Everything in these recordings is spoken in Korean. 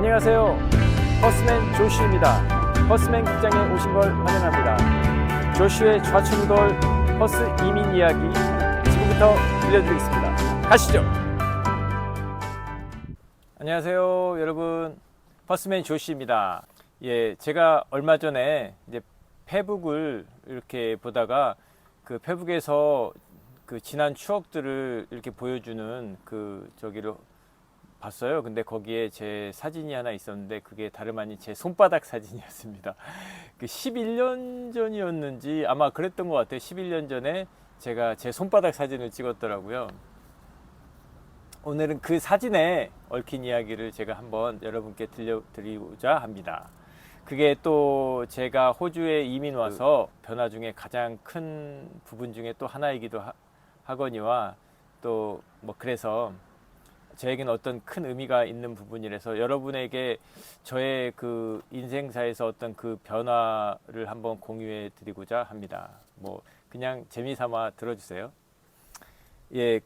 안녕하세요. 퍼스맨 조슈입니다. 퍼스맨 극장에 오신 걸 환영합니다. 조슈의 좌충돌 퍼스 이민 이야기 지금부터 들려드리겠습니다. 가시죠. 안녕하세요, 여러분. 퍼스맨 조슈입니다. 예, 제가 얼마 전에 이제 페북을 이렇게 보다가 그 페북에서 그 지난 추억들을 이렇게 보여주는 그 저기를 봤어요. 근데 거기에 제 사진이 하나 있었는데 그게 다름 아닌 제 손바닥 사진이었습니다. 그 11년 전이었는지 아마 그랬던 것 같아요. 11년 전에 제가 제 손바닥 사진을 찍었더라고요. 오늘은 그 사진에 얽힌 이야기를 제가 한번 여러분께 들려드리고자 합니다. 그게 또 제가 호주에 이민 와서 변화 중에 가장 큰 부분 중에 또 하나이기도 하거니와 또 뭐 그래서 저에게는 어떤 큰 의미가 있는 부분이라서 여러분에게 저의 그 인생사에서 어떤 그 변화를 한번 공유해 드리고자 합니다. 뭐 그냥 재미삼아 들어주세요. 예,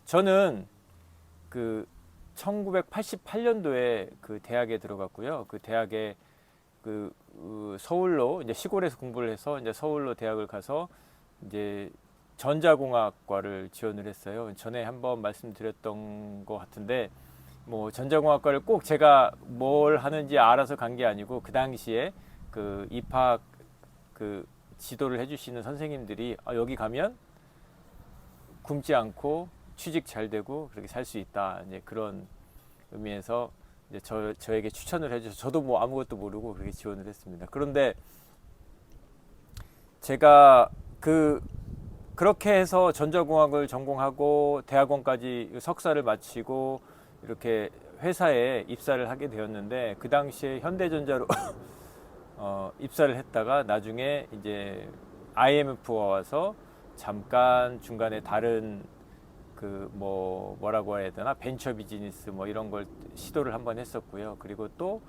저는 그 1988년도에 그 대학에 들어갔고요. 그 대학에 서울로 이제 시골에서 공부를 해서 이제 서울로 대학을 가서 이제 전자공학과를 지원을 했어요. 전에 한번 말씀드렸던 것 같은데 뭐 전자공학과를 꼭 제가 뭘 하는지 알아서 간 게 아니고 그 당시에 그 입학 그 지도를 해주시는 선생님들이 여기 가면 굶지 않고 취직 잘 되고 그렇게 살 수 있다. 이제 그런 의미에서 이제 저에게 추천을 해주셔서 저도 뭐 아무것도 모르고 그렇게 지원을 했습니다. 그런데 제가 그렇게 해서 전자공학을 전공하고 대학원까지 석사를 마치고 이렇게 회사에 입사를 하게 되었는데 그 당시에 현대전자로 입사를 했다가 나중에 이제 IMF가 와서 잠깐 중간에 다른 뭐라고 해야 되나 벤처 비즈니스 뭐 이런 걸 시도를 한번 했었고요. 그리고 또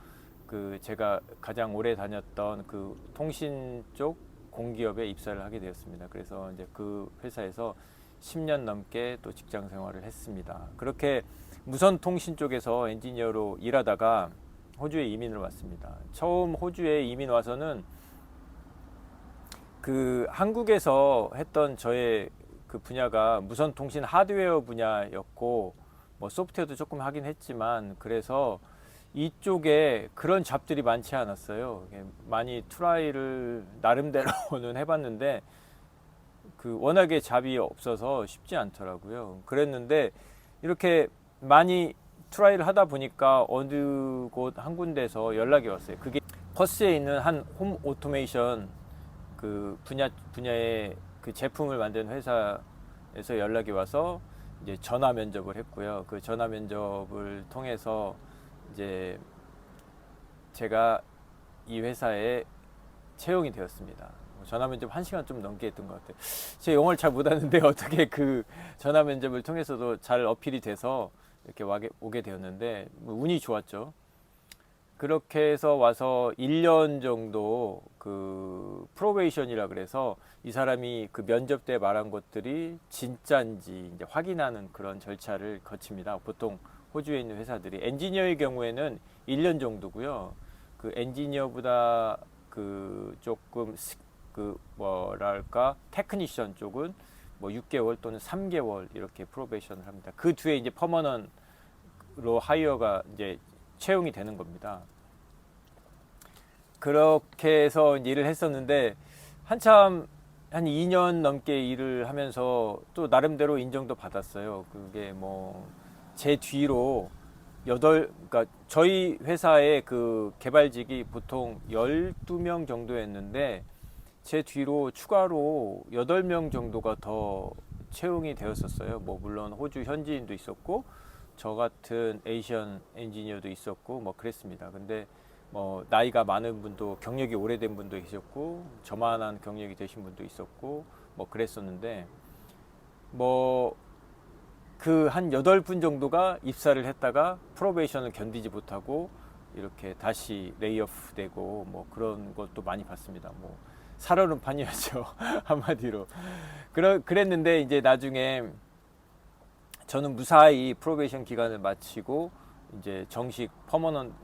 제가 가장 오래 다녔던 그 통신 쪽 공기업에 입사를 하게 되었습니다. 그래서 이제 그 회사에서 10년 넘게 또 직장 생활을 했습니다. 그렇게 무선 통신 쪽에서 엔지니어로 일하다가 호주에 이민을 왔습니다. 처음 호주에 이민 와서는 그 한국에서 했던 저의 그 분야가 무선 통신 하드웨어 분야였고 뭐 소프트웨어도 조금 하긴 했지만 그래서 이쪽에 그런 잡들이 많지 않았어요. 많이 트라이를 나름대로는 해봤는데 워낙에 잡이 없어서 쉽지 않더라고요. 그랬는데 이렇게 많이 트라이를 하다 보니까 어느 곳 한 군데서 연락이 왔어요. 그게 퍼스에 있는 한 홈 오토메이션 그 분야의 그 제품을 만드는 회사에서 연락이 와서 이제 전화 면접을 했고요. 그 전화 면접을 통해서 이제 제가 이 회사에 채용이 되었습니다. 전화 면접 1시간 좀 넘게 했던 것 같아요. 제 영어를 잘 못하는데 어떻게 그 전화 면접을 통해서도 잘 어필이 돼서 이렇게 오게 되었는데 운이 좋았죠. 그렇게 해서 와서 1년 정도 그 프로베이션이라 그래서 이 사람이 그 면접 때 말한 것들이 진짜인지 이제 확인하는 그런 절차를 거칩니다. 보통 호주에 있는 회사들이 엔지니어의 경우에는 1년 정도고요. 그 엔지니어보다 그 조금 뭐랄까 테크니션 쪽은 뭐 6개월 또는 3개월 이렇게 프로베이션을 합니다. 그 뒤에 이제 퍼머넌트로 하이어가 이제 채용이 되는 겁니다. 그렇게 해서 일을 했었는데 한참 한 2년 넘게 일을 하면서 또 나름대로 인정도 받았어요. 그게 뭐 제 뒤로 그러니까 저희 회사의 그 개발직이 보통 12명 정도였는데 제 뒤로 추가로 8명 정도가 더 채용이 되었었어요. 뭐 물론 호주 현지인도 있었고 저 같은 에이시안 엔지니어도 있었고 뭐 그랬습니다. 근데 뭐 나이가 많은 분도 경력이 오래된 분도 계셨고 저만한 경력이 되신 분도 있었고 뭐 그랬었는데 뭐 그 한 8분 정도가 입사를 했다가 프로베이션을 견디지 못하고 이렇게 다시 레이오프 되고 뭐 그런 것도 많이 봤습니다. 뭐 살얼음판이었죠. 한마디로. 그랬는데 이제 나중에 저는 무사히 프로베이션 기간을 마치고 이제 정식 퍼머넌트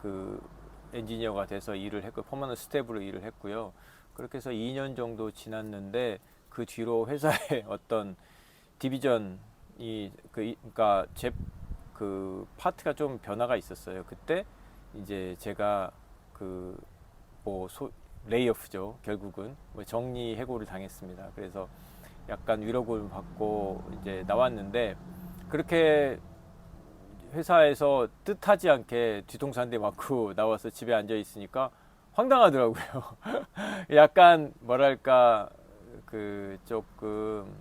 그 엔지니어가 돼서 일을 했고 퍼머넌트 스텝으로 일을 했고요. 그렇게 해서 2년 정도 지났는데 그 뒤로 회사의 어떤 디비전이 그러니까 제 그 파트가 좀 변화가 있었어요. 그때 이제 제가 그 뭐 레이오프죠. 결국은 뭐 정리 해고를 당했습니다. 그래서 약간 위로금을 받고 이제 나왔는데 그렇게 회사에서 뜻하지 않게 뒤통수 한 대 맞고 나와서 집에 앉아 있으니까 황당하더라고요. 약간 뭐랄까 그 조금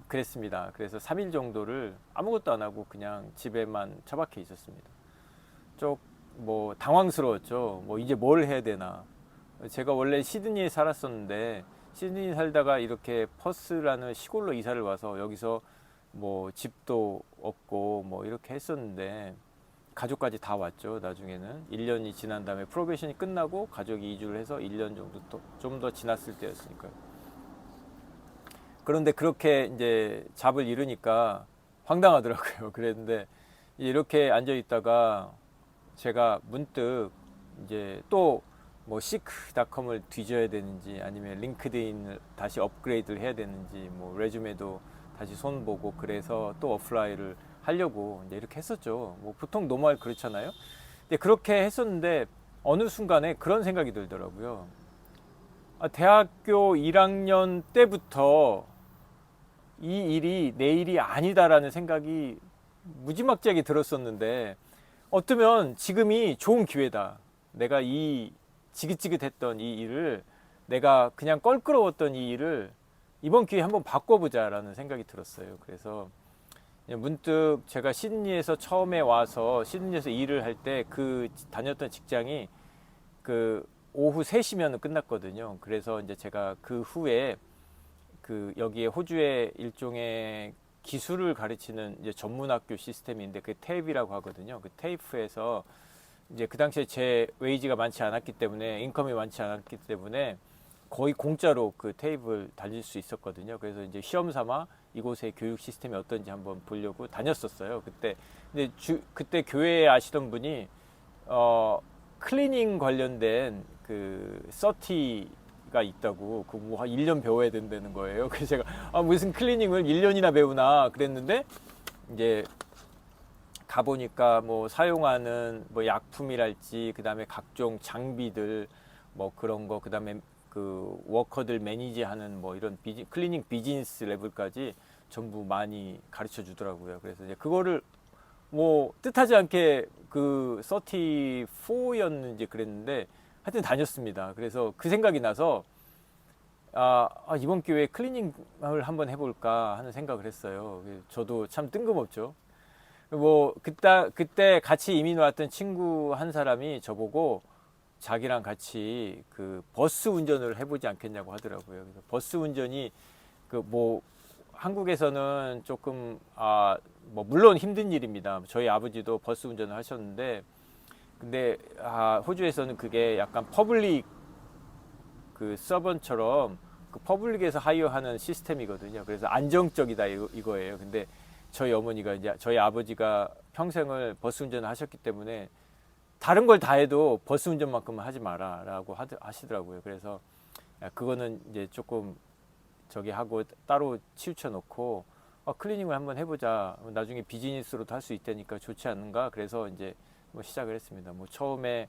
그랬습니다. 그래서 3일 정도를 아무것도 안 하고 그냥 집에만 처박혀 있었습니다. 좀 뭐 당황스러웠죠. 뭐 이제 뭘 해야 되나. 제가 원래 시드니에 살았었는데 시드니 살다가 이렇게 퍼스라는 시골로 이사를 와서 여기서 뭐 집도 없고 뭐 이렇게 했었는데 가족까지 다 왔죠. 나중에는 1년이 지난 다음에 프로베이션이 끝나고 가족이 이주를 해서 1년 정도 좀 더 지났을 때였으니까요. 그런데 그렇게 이제 잡을 잃으니까 황당하더라고요. 그랬는데 이렇게 앉아 있다가 제가 문득 이제 또 뭐 시크닷컴을 뒤져야 되는지 아니면 링크드인을 다시 업그레이드를 해야 되는지 뭐 레주메도 다시 손 보고 그래서 또 어플라이를 하려고 이제 이렇게 했었죠. 뭐 보통 노멀 그렇잖아요. 근데 그렇게 했었는데 어느 순간에 그런 생각이 들더라고요. 대학교 1학년 때부터 이 일이 내 일이 아니다라는 생각이 무지막지하게 들었었는데 어쩌면 지금이 좋은 기회다. 내가 이 지긋지긋했던 이 일을 내가 그냥 껄끄러웠던 이 일을 이번 기회에 한번 바꿔보자라는 생각이 들었어요. 그래서 문득 제가 시드니에서 처음에 와서 시드니에서 일을 할 때 그 다녔던 직장이 그 오후 3시면 끝났거든요. 그래서 이제 제가 그 후에 그 여기에 호주의 일종의 기술을 가르치는 이제 전문학교 시스템인데 그 테이프라고 하거든요. 그 테이프에서 이제 그 당시에 제 웨이지가 많지 않았기 때문에 인컴이 많지 않았기 때문에 거의 공짜로 그 테이프를 달릴 수 있었거든요. 그래서 이제 시험 삼아 이곳의 교육 시스템이 어떤지 한번 보려고 다녔었어요. 그때 근데 그때 교회에 아시던 분이 클리닝 관련된 그 서티가 있다고 그뭐 1년 배워야 된다는 거예요. 그래서 제가 무슨 클리닝을 1년이나 배우나 그랬는데 이제 가보니까 뭐 사용하는 뭐 약품이랄지 그다음에 각종 장비들 뭐 그런 거 그다음에 그 워커들 매니지하는 뭐 이런 클리닝 비즈니스 레벨까지 전부 많이 가르쳐 주더라고요. 그래서 이제 그거를 뭐 뜻하지 않게 그 34였는지 그랬는데 하여튼 다녔습니다. 그래서 그 생각이 나서 이번 기회에 클리닝을 한번 해볼까 하는 생각을 했어요. 저도 참 뜬금없죠. 뭐 그때 같이 이민 왔던 친구 한 사람이 저보고 자기랑 같이 그 버스 운전을 해보지 않겠냐고 하더라고요. 그래서 버스 운전이 그 뭐 한국에서는 조금 뭐 물론 힘든 일입니다. 저희 아버지도 버스 운전을 하셨는데 근데 호주에서는 그게 약간 퍼블릭 그 서번처럼 그 퍼블릭에서 하이어하는 시스템이거든요. 그래서 안정적이다 이거예요. 근데 저희 어머니가 이제 저희 아버지가 평생을 버스 운전을 하셨기 때문에 다른 걸 다 해도 버스 운전만큼은 하지 마라라고 하시더라고요. 그래서 그거는 이제 조금 저기 하고 따로 치우쳐 놓고 클리닝을 한번 해보자. 나중에 비즈니스로도 할 수 있다니까 좋지 않은가. 그래서 이제 뭐 시작을 했습니다. 뭐 처음에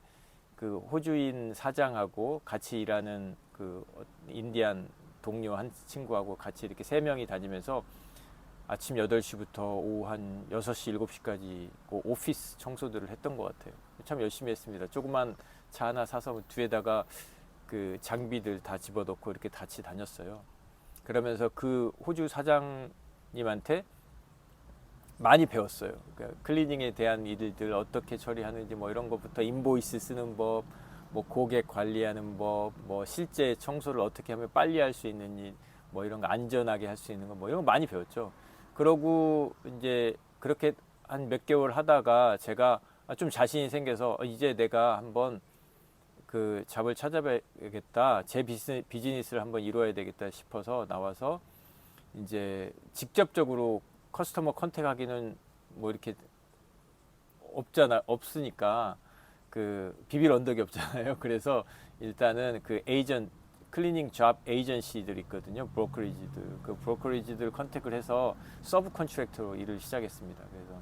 그 호주인 사장하고 같이 일하는 그 인디안 동료 한 친구하고 같이 이렇게 3명이 다니면서 아침 8시부터 오후 한 6시, 7시까지 그 오피스 청소들을 했던 것 같아요. 참 열심히 했습니다. 조그만 차 하나 사서 뒤에다가 그 장비들 다 집어넣고 이렇게 같이 다녔어요. 그러면서 그 호주 사장님한테 많이 배웠어요. 그러니까 클리닝에 대한 일들 어떻게 처리하는지 뭐 이런 것부터 인보이스 쓰는 법, 뭐 고객 관리하는 법, 뭐 실제 청소를 어떻게 하면 빨리 할 수 있는지 뭐 이런 거 안전하게 할 수 있는 거 뭐 이런 거 많이 배웠죠. 그러고 이제 그렇게 한 몇 개월 하다가 제가 좀 자신이 생겨서 이제 내가 한번 그 잡을 찾아봐야겠다. 제 비즈니스를 한번 이루어야 되겠다 싶어서 나와서 이제 직접적으로 커스터머 컨택하기는 뭐 이렇게 없으니까 그 비빌 언덕이 없잖아요. 그래서 일단은 그 클리닝 잡 에이전시들 있거든요. 브로커리지들. 그 브로커리지들 컨택을 해서 서브 컨트랙터로 일을 시작했습니다. 그래서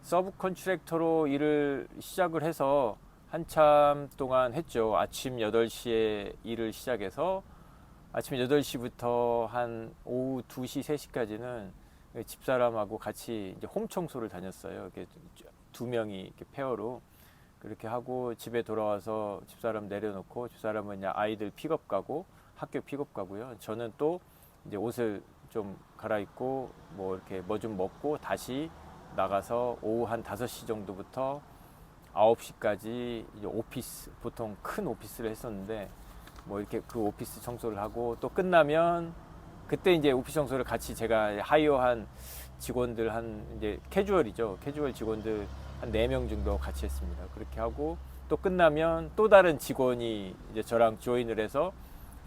서브 컨트랙터로 일을 시작을 해서 한참 동안 했죠. 아침 8시에 일을 시작해서 아침 8시부터 한 오후 2시, 3시까지는 집사람하고 같이 이제 홈 청소를 다녔어요. 이렇게 두 명이 이렇게 페어로 그렇게 하고 집에 돌아와서 집사람 내려놓고 집사람은 이제 아이들 픽업 가고 학교 픽업 가고요. 저는 또 이제 옷을 좀 갈아입고 뭐 이렇게 뭐 좀 먹고 다시 나가서 오후 한 5시 정도부터 9시까지 이제 오피스, 보통 큰 오피스를 했었는데 뭐 이렇게 그 오피스 청소를 하고 또 끝나면 그때 이제 오피스 청소를 같이 제가 하이어한 직원들 한 이제 캐주얼이죠. 캐주얼 직원들 한 4명 정도 같이 했습니다. 그렇게 하고 또 끝나면 또 다른 직원이 이제 저랑 조인을 해서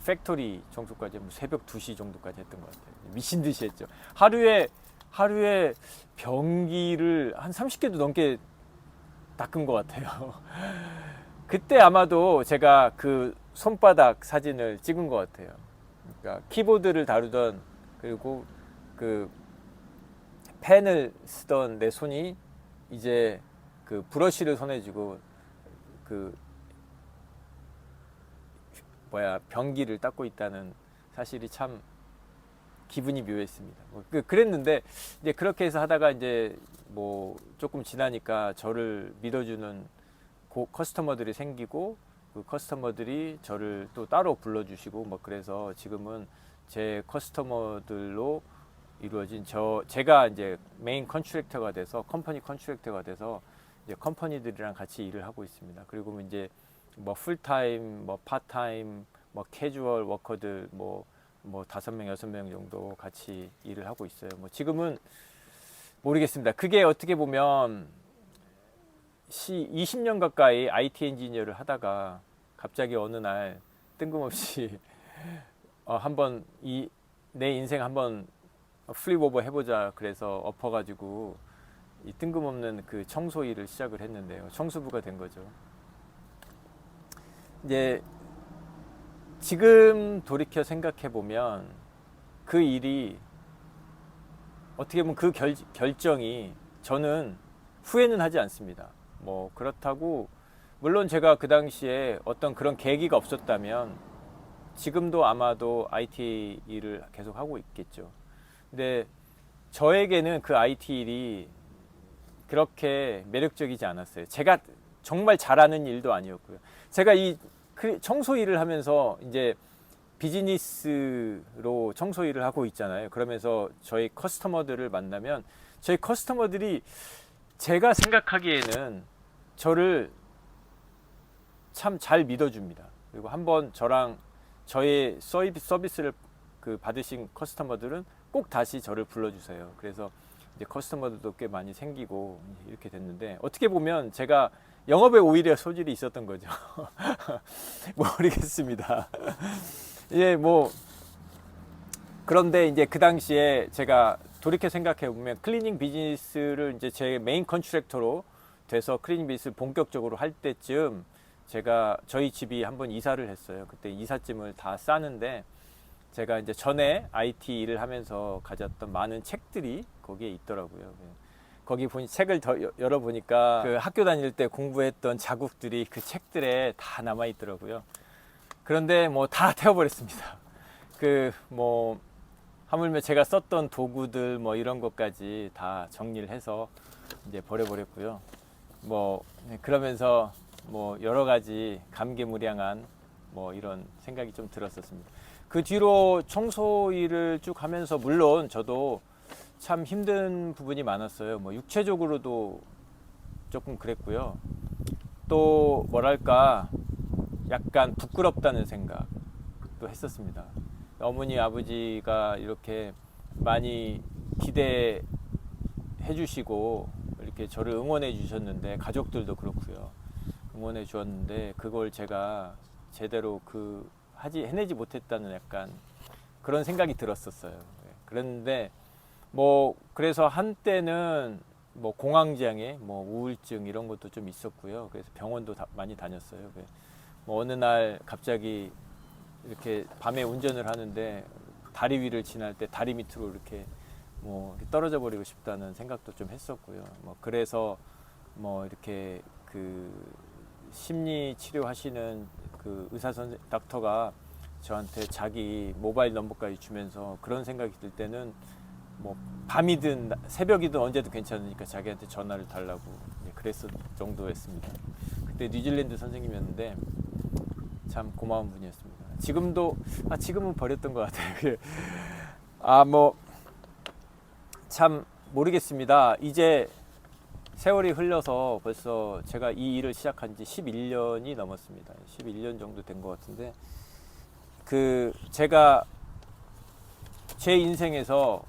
팩토리 청소까지 뭐 새벽 2시 정도까지 했던 것 같아요. 미친 듯이 했죠. 하루에 변기를 한 30개도 넘게 닦은 것 같아요. 그때 아마도 제가 그 손바닥 사진을 찍은 것 같아요. 그러니까 키보드를 다루던 그리고 그 펜을 쓰던 내 손이 이제 그 브러쉬를 손에 쥐고 그 변기를 닦고 있다는 사실이 참 기분이 묘했습니다. 그랬는데 이제 그렇게 해서 하다가 이제 뭐 조금 지나니까 저를 믿어주는 커스터머들이 생기고 그 커스터머들이 저를 또 따로 불러주시고 뭐 그래서 지금은 제 커스터머들로 이루어진 제가 이제 메인 컨트랙터가 돼서 컴퍼니 컨트랙터가 돼서 이제 컴퍼니들이랑 같이 일을 하고 있습니다. 그리고 이제 뭐 풀타임, 뭐 파타임, 뭐 캐주얼 워커들 뭐 5명, 6명 정도 같이 일을 하고 있어요. 뭐 지금은 모르겠습니다. 그게 어떻게 보면 20년 가까이 IT 엔지니어를 하다가 갑자기 어느 날 뜬금없이 한번 내 인생 한번 플립 오버 해보자 그래서 엎어가지고 이 뜬금없는 그 청소 일을 시작을 했는데요. 청소부가 된 거죠. 이제 지금 돌이켜 생각해 보면 그 일이 어떻게 보면 그 결정이 저는 후회는 하지 않습니다. 뭐 그렇다고 물론 제가 그 당시에 어떤 그런 계기가 없었다면 지금도 아마도 IT 일을 계속 하고 있겠죠. 근데 저에게는 그 IT 일이 그렇게 매력적이지 않았어요. 제가 정말 잘하는 일도 아니었고요. 제가 이 청소 일을 하면서 이제 비즈니스로 청소 일을 하고 있잖아요. 그러면서 저희 커스터머들을 만나면 저희 커스터머들이 제가 생각하기에는 저를 참 잘 믿어줍니다. 그리고 한번 저랑 저의 서비스를 받으신 커스터머들은 꼭 다시 저를 불러주세요. 그래서 이제 커스터머들도 꽤 많이 생기고 이렇게 됐는데 어떻게 보면 제가 영업에 오히려 소질이 있었던 거죠. 모르겠습니다. 예, 뭐 그런데 이제 그 당시에 제가 돌이켜 생각해 보면 클리닝 비즈니스를 이제 제 메인 컨트랙터로 돼서 클리닝 비즈니스를 본격적으로 할 때쯤 제가 저희 집이 한번 이사를 했어요. 그때 이삿짐을 다 싸는데 제가 이제 전에 IT 일을 하면서 가졌던 많은 책들이 거기에 있더라고요. 거기 책을 열어보니까 그 학교 다닐 때 공부했던 자국들이 그 책들에 다 남아 있더라고요. 그런데 뭐 다 태워버렸습니다. 하물며 제가 썼던 도구들 뭐 이런 것까지 다 정리를 해서 이제 버려버렸고요. 그러면서 여러 가지 감개무량한 이런 생각이 좀 들었었습니다. 그 뒤로 청소 일을 쭉 하면서 물론 저도 참 힘든 부분이 많았어요. 육체적으로도 조금 그랬고요. 또 뭐랄까 약간 부끄럽다는 생각도 했었습니다. 어머니 아버지가 이렇게 많이 기대해 주시고 이렇게 저를 응원해 주셨는데 가족들도 그렇고요. 응원해 주었는데 그걸 제가 제대로 해내지 못했다는 약간 그런 생각이 들었었어요. 그런데 그래서 한때는 뭐 공황장애, 뭐 우울증 이런 것도 좀 있었고요. 그래서 병원도 많이 다녔어요. 뭐 어느 날 갑자기 이렇게 밤에 운전을 하는데 다리 위를 지날 때 다리 밑으로 이렇게 뭐 떨어져 버리고 싶다는 생각도 좀 했었고요. 뭐 그래서 뭐 이렇게 그 심리 치료하시는 그 의사 선생 닥터가 저한테 자기 모바일 넘버까지 주면서 그런 생각이 들 때는 뭐 밤이든 새벽이든 언제든 괜찮으니까 자기한테 전화를 달라고 그랬을 정도였습니다. 그때 뉴질랜드 선생님이었는데 참 고마운 분이었습니다. 지금은 버렸던 것 같아요. 뭐 참 모르겠습니다. 이제 세월이 흘러서 벌써 제가 이 일을 시작한 지 11년이 넘었습니다. 11년 정도 된 것 같은데 제가 제 인생에서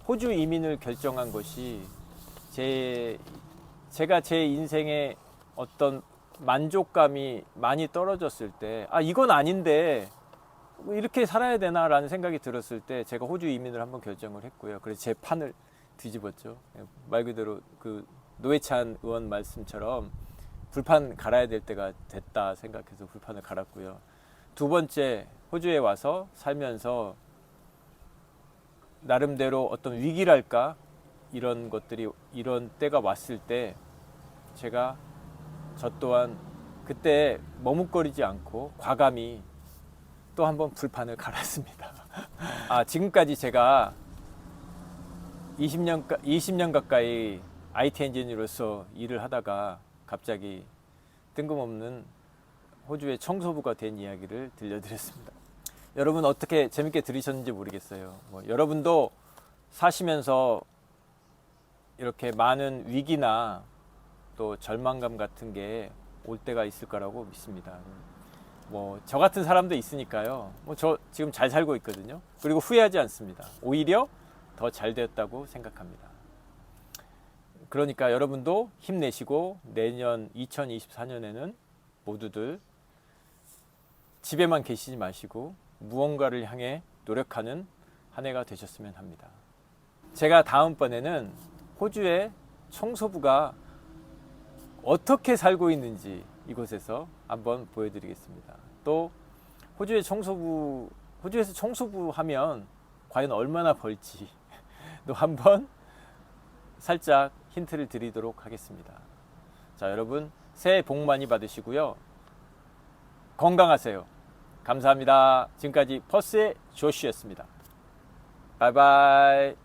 호주 이민을 결정한 것이 제가 제 인생의 어떤 만족감이 많이 떨어졌을 때, 이건 아닌데 이렇게 살아야 되나라는 생각이 들었을 때 제가 호주 이민을 한번 결정을 했고요. 그래서 제 판을 뒤집었죠. 말 그대로 그 노회찬 의원 말씀처럼 불판 갈아야 될 때가 됐다 생각해서 불판을 갈았고요. 두 번째, 호주에 와서 살면서 나름대로 어떤 위기랄까 이런 때가 왔을 때 제가 저 또한 그때 머뭇거리지 않고 과감히 또 한번 불판을 갈았습니다. 지금까지 제가 20년 가까이 IT 엔지니어로서 일을 하다가 갑자기 뜬금없는 호주의 청소부가 된 이야기를 들려드렸습니다. 여러분 어떻게 재밌게 들으셨는지 모르겠어요. 여러분도 사시면서 이렇게 많은 위기나 또 절망감 같은 게 올 때가 있을 거라고 믿습니다. 저 같은 사람도 있으니까요. 저 지금 잘 살고 있거든요. 그리고 후회하지 않습니다. 오히려 더 잘 되었다고 생각합니다. 그러니까 여러분도 힘내시고 내년 2024년에는 모두들 집에만 계시지 마시고 무언가를 향해 노력하는 한 해가 되셨으면 합니다. 제가 다음번에는 호주의 청소부가 어떻게 살고 있는지 이곳에서 한번 보여드리겠습니다. 또 호주에서 청소부 하면 과연 얼마나 벌지 또 한번 살짝 힌트를 드리도록 하겠습니다. 자, 여러분 새해 복 많이 받으시고요. 건강하세요. 감사합니다. 지금까지 퍼스의 조슈였습니다. 바이바이.